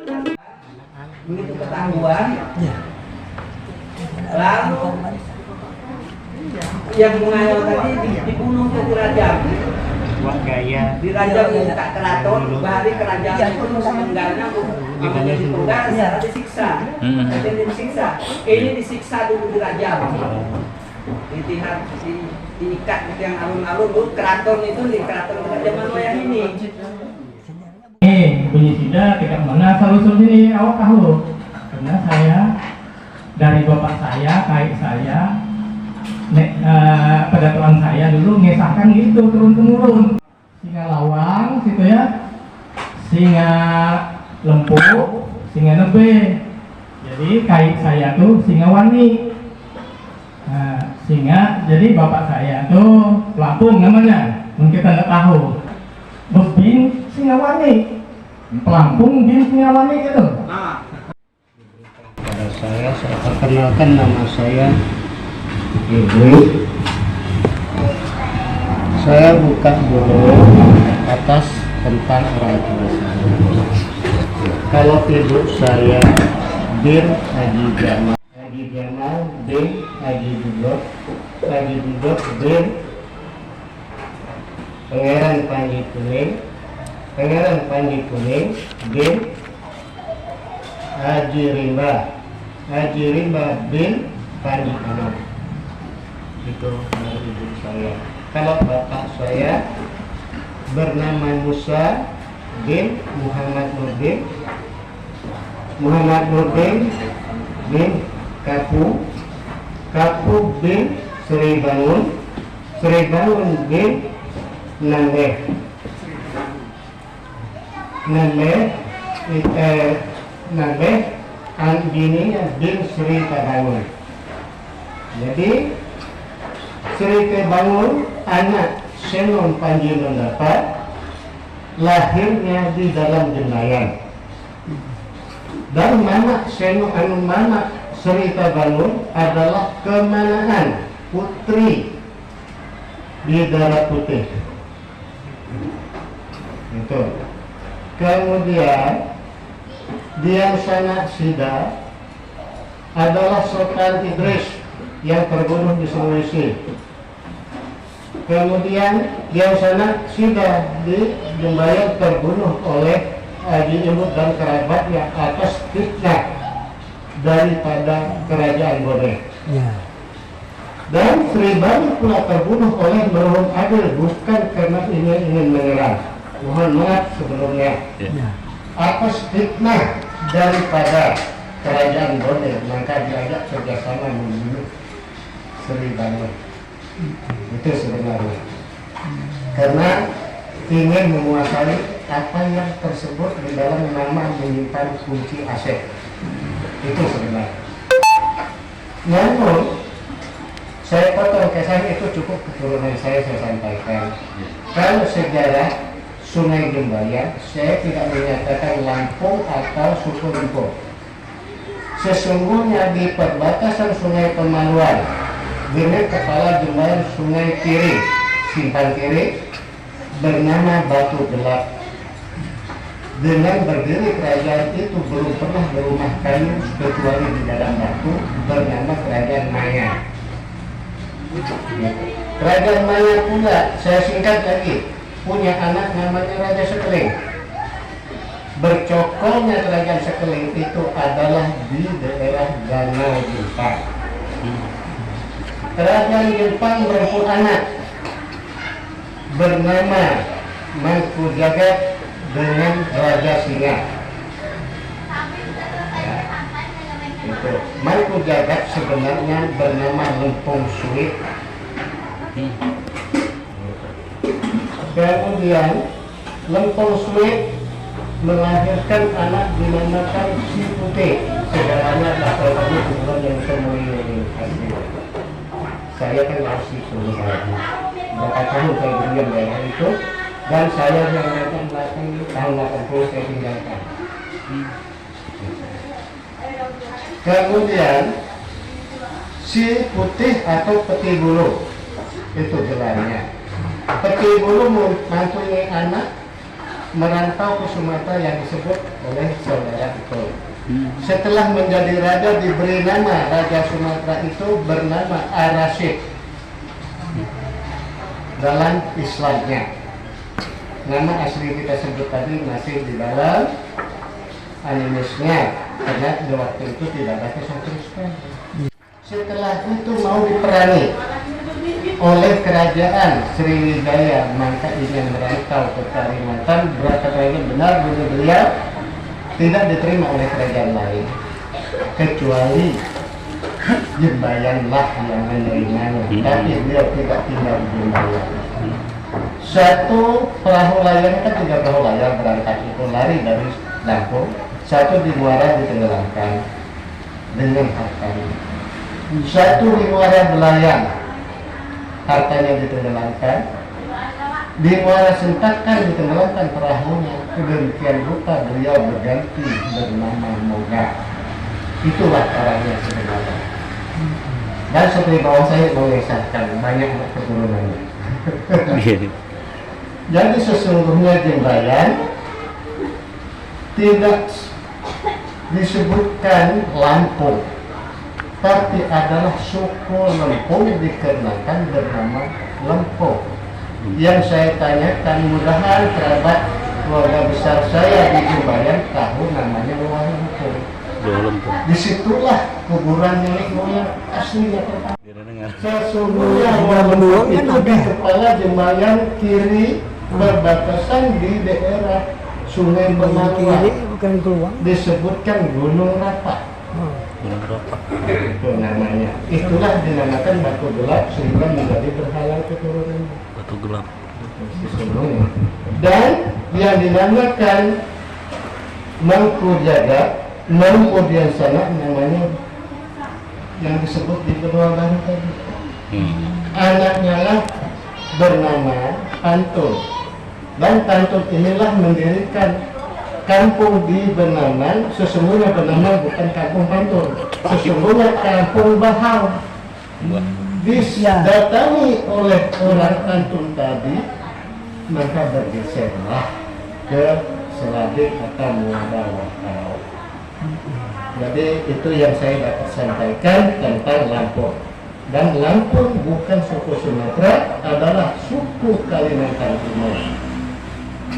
Begitu ketahuan, lalu yang mengayal tadi dibunuh ke dirajam. Buat gaya. Dirajam tak keraton, bahari kerajaan itu meninggalnya menjadi tunggal, secara disiksa. Jadi disiksa. Ini disiksa dulu dirajam. Diikat yang alun-alun dulu keraton itu di keraton zaman wayang ini. Bunyi tidak mana asal-usul ini awak tahu karena saya dari bapak saya, kakek saya, pada tuan saya dulu ngesahkan gitu turun-temurun. Singa lawang situ ya, singa lempu, singa nebe. Jadi kakek saya tuh singa wani. Nah, singa jadi bapak saya tuh Lampung namanya, mungkin kita nggak tahu. Bebin singa wani. Pelampung di Singawani gitu. Pada saya perkenalkan nama saya Ibu. Saya buka dulu atas tentang orang tua saya. Kalau ibu saya bin Haji Jamal bin Haji Dudok bin Pangeran Panji Kuning bin Haji Rimba bin Panji Anom. Itu dari ibu saya. Kalau bapak saya bernama Musa bin Muhammad Nurdin bin Kapu bin Sri Bangun bin Nambeh Andini bin Sri Kebangun. Jadi Sri Kebangun anak Senon Panji Mendapat lahirnya di dalam Jendayan. Dan mana Sri Kebangun adalah kemanaan putri di Darah Putih. Itu. Kemudian Dian Sana Sida adalah Sultan Idris yang terbunuh di Sulawesi. Kemudian Dian Sana Sida di Jembayan terbunuh oleh Haji Imut dan kerabatnya atas fitnah daripada kerajaan Bodeh. Dan Sri Bani pula terbunuh oleh merhum Adil bukan karena ingin menyerang. Mohon maaf sebelumnya. Atas fitnah daripada kerajaan Bodeh, maka diajak kerjasama membunuh Sri Bani. Itu sebenarnya. Karena ingin menguasai apa yang tersebut di dalam nama menyimpan kunci aset. Itu sebenarnya. Namun saya potong kesan itu cukup keturunan saya sampaikan. Kalau sejarah Sungai Jembayan, saya tidak menyatakan Lampung atau suku Limpo. Sesungguhnya di perbatasan Sungai Pemaluan dengan kepala Jembayan Sungai Kiri, Simpang Kiri, bernama Batu Gelap. Dengan berdiri kerajaan itu belum pernah berumah kayu kecuali di dalam batu, bernama Kerajaan Maya. Kerajaan Maya pula, saya singkat lagi, punya anak namanya Raja Sekeling. Bercokolnya Kerajaan Sekeling itu adalah di daerah Danau Jepang. Kerajaan Jepang berumur anak bernama Mangku Jagat dengan Raja Singa. Ya, itu Mangku Jagat sebenarnya bernama Lempung Suit. Kemudian Lempung Suit melahirkan anak dinamakan Si Putih. Segalanya bakal tadi kemudian yang temui hasil. Saya kan masih sulit lagi. Berapa tahun saya berdiam daerah itu, dan saya yang datang tahun 80 saya tinggalkan. Kemudian Si Putih atau Peti Bulu itu gelarnya. Peti Bulu mempunyai anak merantau ke Sumatera yang disebut oleh saudara itu. Setelah menjadi raja diberi nama Raja Sumatera itu bernama Ar-Rasyid dalam Islamnya. Nama asli kita sebut tadi masih di dalam animesnya karena di waktu itu tidak ada kisah Kristen. Setelah itu mau diperangi oleh kerajaan Sriwijaya, maka ingin merantau ke Kalimantan. Berkata lagi benar beliau tidak diterima oleh kerajaan lain kecuali Jembayanlah yang menerimanya, tapi beliau tidak tinggal di Jembayan. Satu perahu layar kan 3 perahu layar berangkat itu lari dari Lampung, satu di Muara ditenggelamkan dengan hartanya, satu di Muara Belayang hartanya ditenggelamkan, di Muara Sentakan ditenggelamkan perahunya. Sedemikian rupa beliau berganti bernama Moga. Itulah orangnya sebenarnya. Dan seperti bawah saya mengisahkan banyak keturunannya. Jadi sesungguhnya Jembayan tidak disebutkan Lampung, tapi adalah suku Lempung dikarenakan bernama Lempung. Yang saya tanyakan, mudahan kerabat keluarga besar saya di Jembayan tahu namanya Luar Lempung. Disitulah kuburan nenek moyang aslinya. Sesungguhnya Luar Lempung itu di kepala Jembayan kiri berbatasan di daerah Sungai Bengawan. Disebutkan Gunung Rapak. Itu namanya. Itulah dinamakan batu gelap sehingga menjadi berhala keturunan. Batu gelap. Dan yang dinamakan Mangku Jagat, kemudian sana namanya yang disebut di Benua Baru tadi. Anaknya lah bernama Pantun. Dan Pantun inilah mendirikan kampung di Benaman. Sesungguhnya Benaman bukan kampung Pantun, sesungguhnya kampung Bahau. Didatangi oleh orang Pantun tadi, maka bergeserlah ke Seladi atau Muara Wakau. Jadi itu yang saya dapat sampaikan tentang Lampung. Dan Lampung bukan suku Sumatera, adalah suku Kalimantan Timur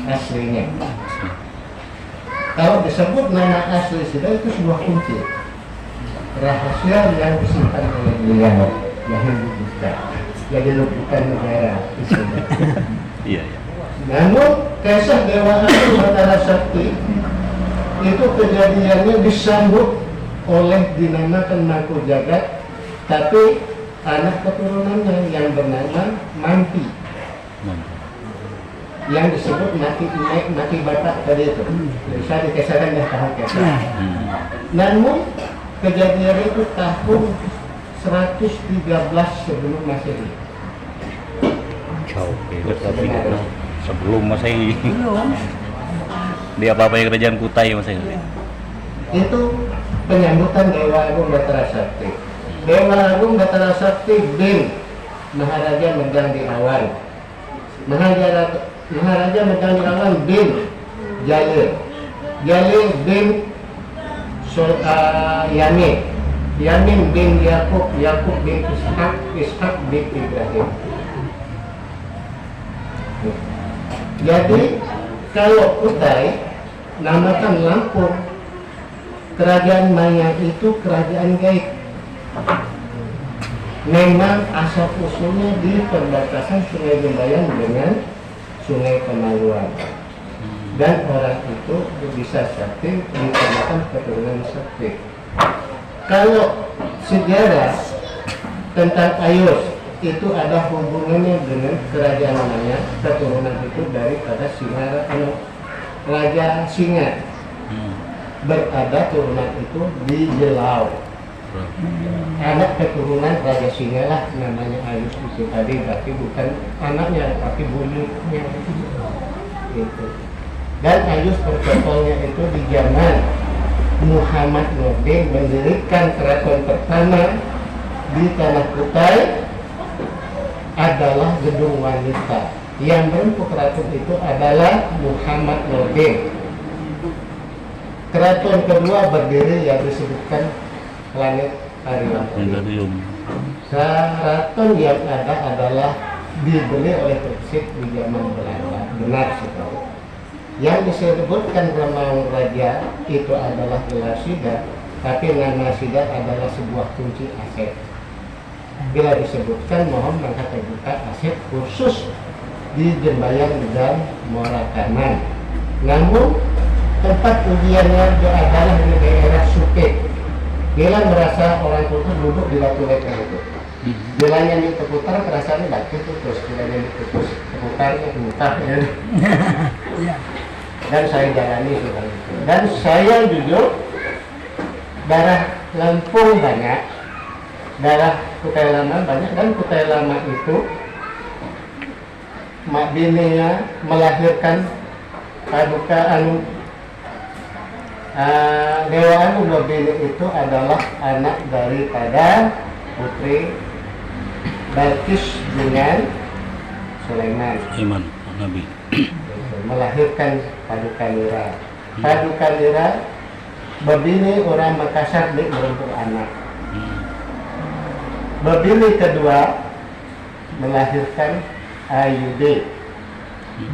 aslinya. Kalau disebut nama asli sudah itu sebuah kunci rahasia yang disimpan oleh beliau yang dibuka. Jadi bukan negara iya. Namun kisah Dewa Agung Batara Sakti itu kejadiannya disambut oleh dinamakan Mangku Jagat, tapi anak keturunannya yang bernama Mampi, yang disebut mati batak tadi itu. Bisa dikisahkan ya tahun kisah. Namun kejadian itu tahun 113 sebelum Masehi. Jauh, sebelum Masehi. Dia apa yang kerajaan Kutai Masehi? Itu penyambutan Dewa Agung Batara Sakti. Dewa Agung Batara Sakti bin Maharaja Megang di Awan. Maharaja Megang di Awan bin Jalil. Jalil bin Yamin. Yamin bin Yakub. Yakub bin Ishak. Ishak bin Ibrahim. Jadi kalau Kutai namakan Lampung, kerajaan Maya itu kerajaan gaib. Memang asal usulnya di perbatasan Sungai Jembayan dengan Sungai Pemaluan. Dan orang itu bisa sakti dikarenakan keturunan sakti. Kalau sejarah tentang Ayus itu ada hubungannya dengan kerajaan Maya, keturunan itu daripada Raja Singa. Berada turunan itu di Jelau. Anak keturunan Raja Singa lah namanya Ayus itu tadi, tapi bukan anaknya, tapi buyutnya itu. Dan Ayus bertokolnya itu di zaman Muhammad Nurdin mendirikan keraton pertama di Tanah Kutai adalah gedung wanita. Yang berempu keraton itu adalah Muhammad Nurdin. Keraton kedua berdiri yang disebutkan Planetarium. Keraton yang ada adalah dibeli oleh Persib di zaman Belanda, benar sekali. Yang disebutkan Ramang Raja itu adalah gelar sidar, tapi nama sidar adalah sebuah kunci aset. Bila disebutkan mohon maka terbuka aset khusus di Jembayang dan Muara Kanan. Namun tempat ujiannya adalah di daerah Suke. Bila merasa orang itu duduk di batu leker itu. Bila yang diputar rasanya batu itu terus, bila yang diputarnya mutar ya. Dan saya jalani sudah itu. Dan saya jujur darah Lampung banyak, darah Kutai Lama banyak, dan Kutai Lama itu mak bininya melahirkan paduka Dewa Anu Bini itu adalah anak daripada putri Balkis dengan Sulaiman. Iman Nabi. Melahirkan Paduka Nira. Paduka Nira berbini orang Makassar di berumur anak. Berbini kedua melahirkan Ayudi.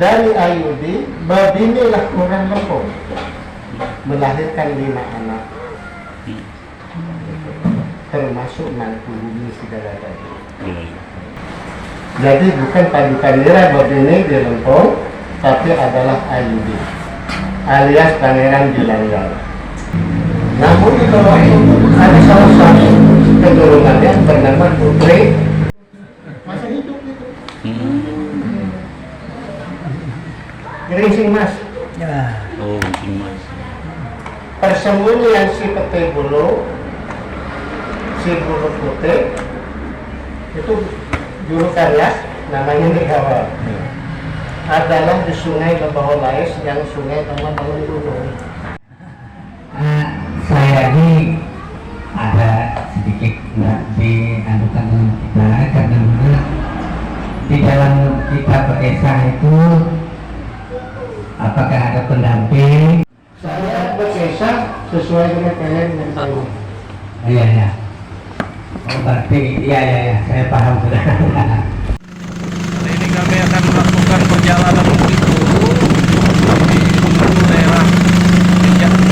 Dari Ayudi berbinilah orang Lampung melahirkan 5 anak, termasuk Mangkubumi segala tadi. Jadi bukan Paduka Nira berbini di Lampung, tapi adalah Ayudi alias Pangeran Gilanggala. Namun di bawah itu ada salah satu keturunannya bernama Putri masa hidup itu. Geringsing Mas. Oh, Geringsing Mas. Persembunyian si pete bulu, si bulu putih itu julukan ya, namanya Negawal. Adalah di Sungai Lebahol Lais yang sungai teman bangun gunung. Saya ini ada sedikit nggak dianukan dengan kita karena di dalam kita beresah itu apakah ada pendamping? Saya beresah sesuai dengan kalian yang tahu. Iya ya. Oh berarti iya saya paham sudah. Kali ini kami akan melakukan perjalanan mudik dulu di daerah Binjai.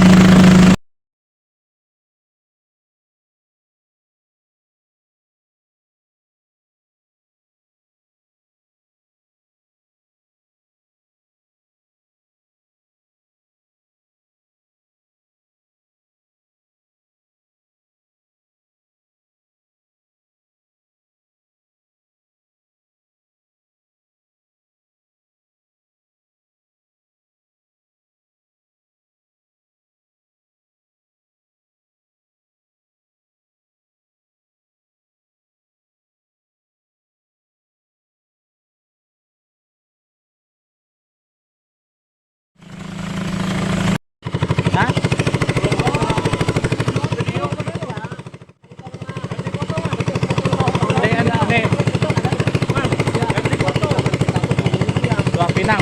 Luar Pinang.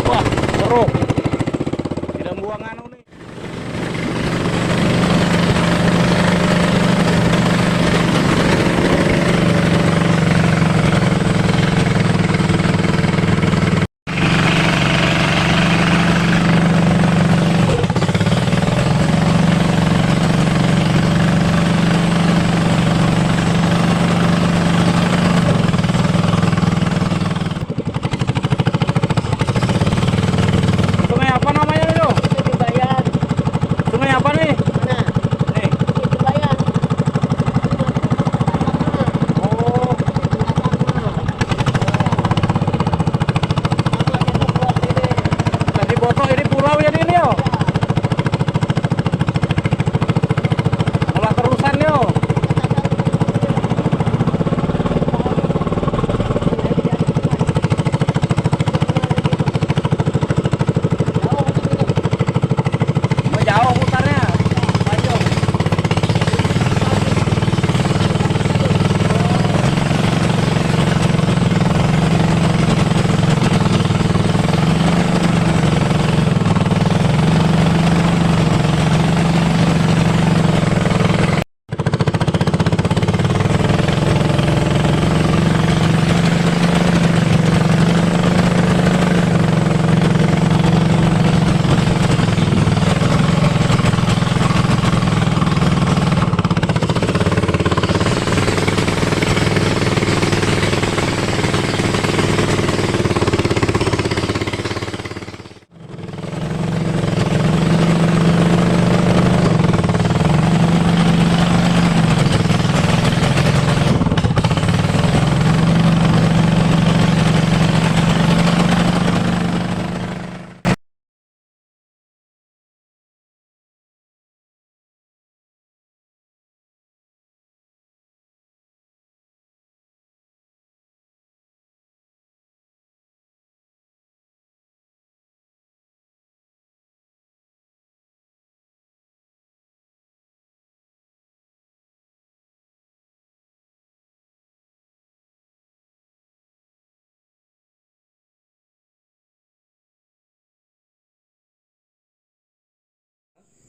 Wah, seru. Tidak buang anu nih.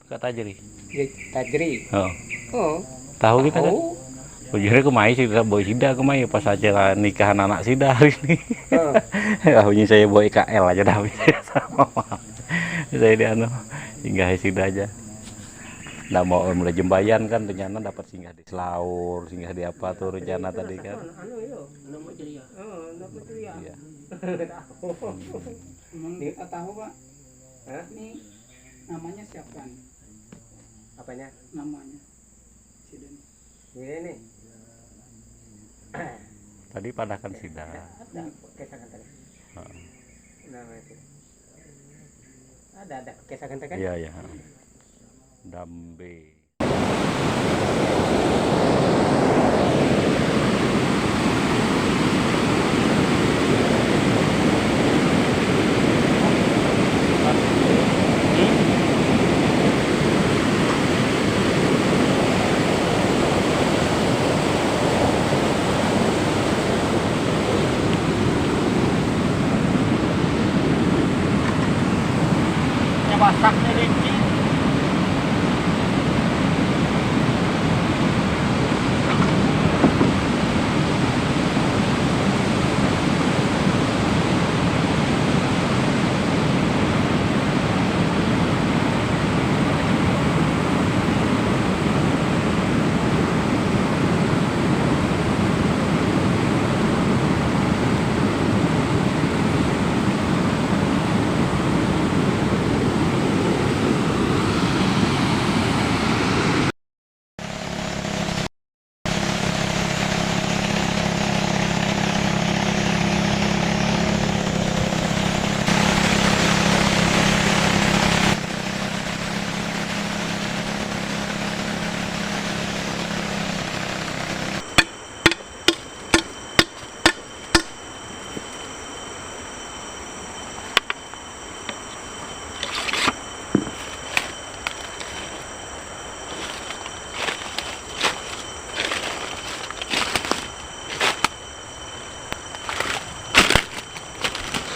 Kak Tajri. Tajri. Oh. Oh. Tahu kita kan? Tahu. Ujungnya kemai sih, bawa sida kemai pas acara nikahan anak sida hari ini. Oh. Akhirnya saya bawa IKL aja dah sama mama. Saya di anu singgah sida aja. Nggak mau mulai Jembayan kan rencana dapat singgah di Selaur, singgah di apa tuh rencana tadi kan. Anu yo, nama Jaya. Oh, nama Jaya. Iya. Emang tahu Pak? Hah? Ini namanya siapa nih? Apanya? Namanya. Sida nih. Ini nih. Tadi padakan sida. Ada kesakan tadi. Nama itu. Ada kesakan tadi kan? Iya, iya. Dambe. Masaknya rinci.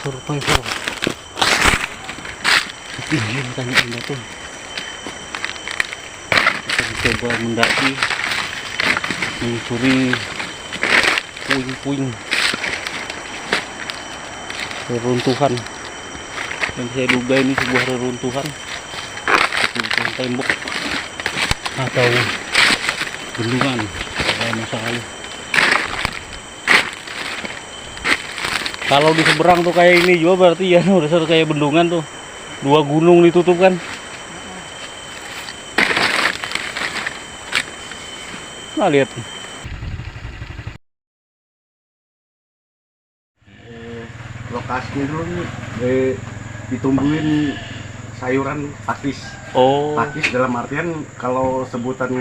Survival. Ketinggian tanya anda tuh. Kita coba mendaki, menyusuri puing-puing reruntuhan. Yang saya duga ini sebuah reruntuhan tembok atau bendungan pada masa lalu. Kalau di seberang tuh kayak ini juga berarti ya udah kayak bendungan tuh. Dua gunung ditutup kan. Nah, lihat. Lokasinya dulu nih ditumbuhin sayuran pakis. Oh. Pakis dalam artian kalau sebutan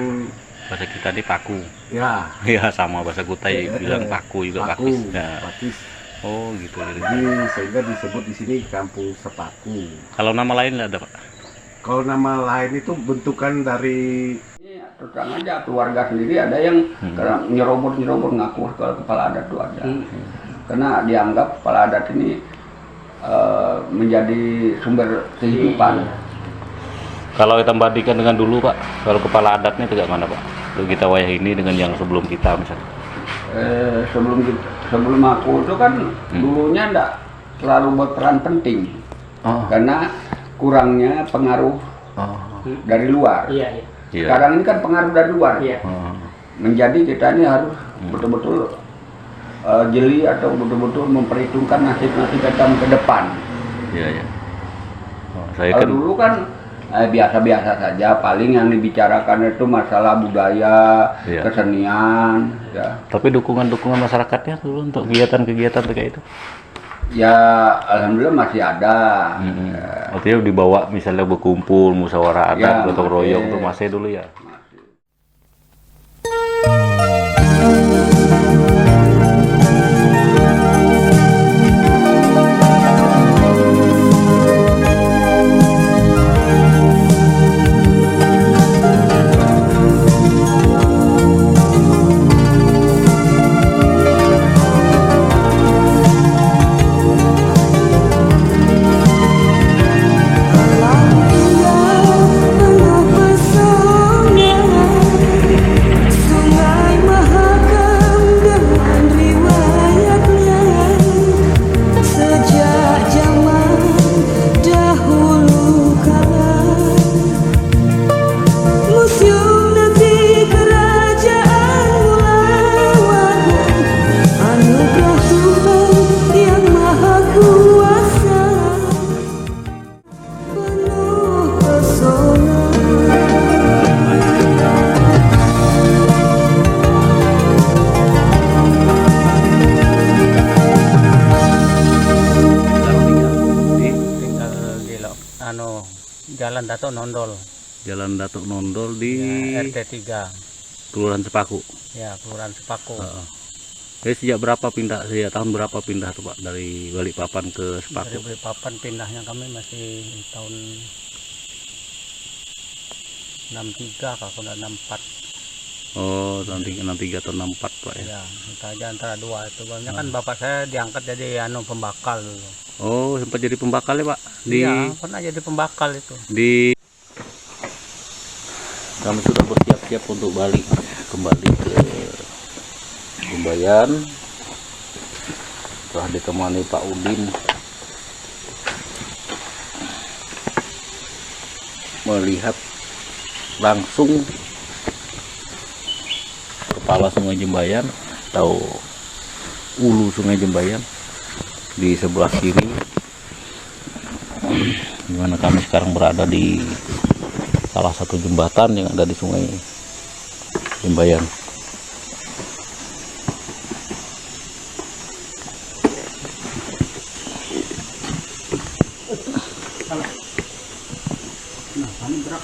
Bahasa kita di paku. ya Ya sama bahasa Kutai bilang paku juga paku, pakis. Ya. pakis. Oh gitu. Jadi sehingga disebut di sini Kampung Sepaku. Kalau nama lain nggak ada Pak? Kalau nama lain itu bentukan dari Terus terang aja keluarga sendiri ada yang nyerobot ngaku ke kepala adat itu ada. Karena dianggap kepala adat ini menjadi sumber kehidupan. Kalau kita bandingkan dengan dulu Pak, kalau kepala adatnya itu mana Pak? Kalau kita wayah ini dengan yang sebelum kita misalnya. Sebelum aku itu kan dulunya enggak selalu berperan penting. Karena kurangnya pengaruh dari luar. Iya. Sekarang ini kan pengaruh dari luar. Menjadi kita ini harus betul-betul jeli atau betul-betul memperhitungkan nasib-nasib kita ke depan. Iya. Kalau dulu kan biasa-biasa saja, paling yang dibicarakan itu masalah budaya, kesenian, ya. Tapi dukungan masyarakatnya dulu untuk kegiatan-kegiatan kayak itu? Ya, alhamdulillah masih ada. Artinya dibawa misalnya berkumpul, musyawarah adat, gotong royong tuh masih dulu ya? Jalan Datuk Nondol. Jalan Datuk Nondol di Ya, RT 3. Kelurahan Sepaku. Ya, Kelurahan Sepaku. Jadi sejak berapa pindah? Sejak tahun berapa pindah tuh Pak dari Balikpapan ke Dari Sepaku? Balikpapan pindahnya kami masih tahun 63 kalau udah 64. Oh, nanti 63 atau 64 Pak ya. Ya, kita aja antara dua itu. Banyak kan bapak saya diangkat jadi pembakal dulu. Oh, sempat jadi pembakal ya Pak? Iya, pernah jadi pembakal itu. Kami sudah bersiap-siap untuk balik kembali ke Jembayan. Telah ditemani Pak Udin melihat langsung kepala Sungai Jembayan atau ulu Sungai Jembayan di sebelah kiri, dimana kami sekarang berada di salah satu jembatan yang ada di Sungai Jembayan. Nah, kami berak.